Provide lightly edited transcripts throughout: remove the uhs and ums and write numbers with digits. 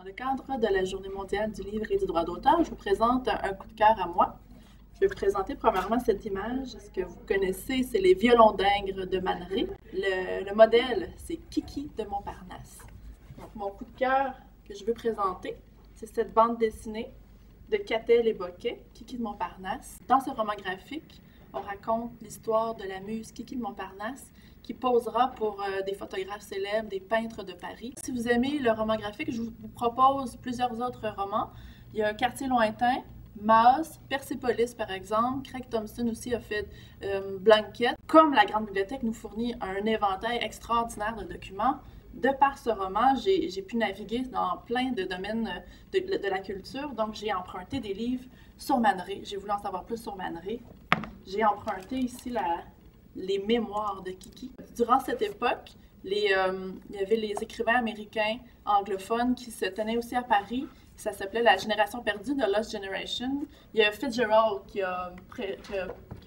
le cadre de la Journée mondiale du livre et du droit d'auteur, je vous présente un coup de cœur à moi. Je vais vous présenter premièrement cette image. Ce que vous connaissez, c'est les violons d'Ingres de Man Ray. Le modèle, c'est Kiki de Montparnasse. Donc, mon coup de cœur que je veux présenter, c'est cette bande dessinée de Catel et Boquet, Kiki de Montparnasse. Dans ce roman graphique, on raconte l'histoire de la muse Kiki de Montparnasse qui posera pour des photographes célèbres, des peintres de Paris. Si vous aimez le roman graphique, je vous propose plusieurs autres romans. Il y a Quartier lointain, Maus, Persépolis par exemple. Craig Thompson aussi a fait Blanquette. Comme la Grande Bibliothèque nous fournit un éventail extraordinaire de documents, de par ce roman, j'ai pu naviguer dans plein de domaines de la culture. Donc, j'ai emprunté des livres sur Man Ray. J'ai voulu en savoir plus sur Man Ray. J'ai emprunté ici les mémoires de Kiki. Durant cette époque, il y avait les écrivains américains anglophones qui se tenaient aussi à Paris. Ça s'appelait La Génération perdue, de Lost Generation. Il y a Fitzgerald qui a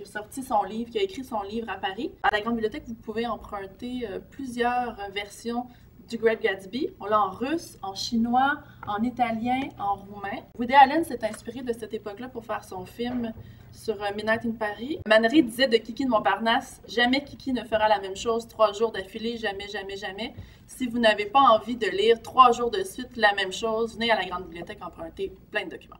sorti son livre, qui a écrit son livre à Paris. À la Grande Bibliothèque, vous pouvez emprunter plusieurs versions du Great Gatsby. On l'a en russe, en chinois, en italien, en roumain. Woody Allen s'est inspiré de cette époque-là pour faire son film sur Midnight in Paris. Man Ray disait de Kiki de Montparnasse, jamais Kiki ne fera la même chose 3 jours d'affilée, jamais, jamais, jamais. Si vous n'avez pas envie de lire 3 jours de suite la même chose, venez à la Grande Bibliothèque emprunter plein de documents.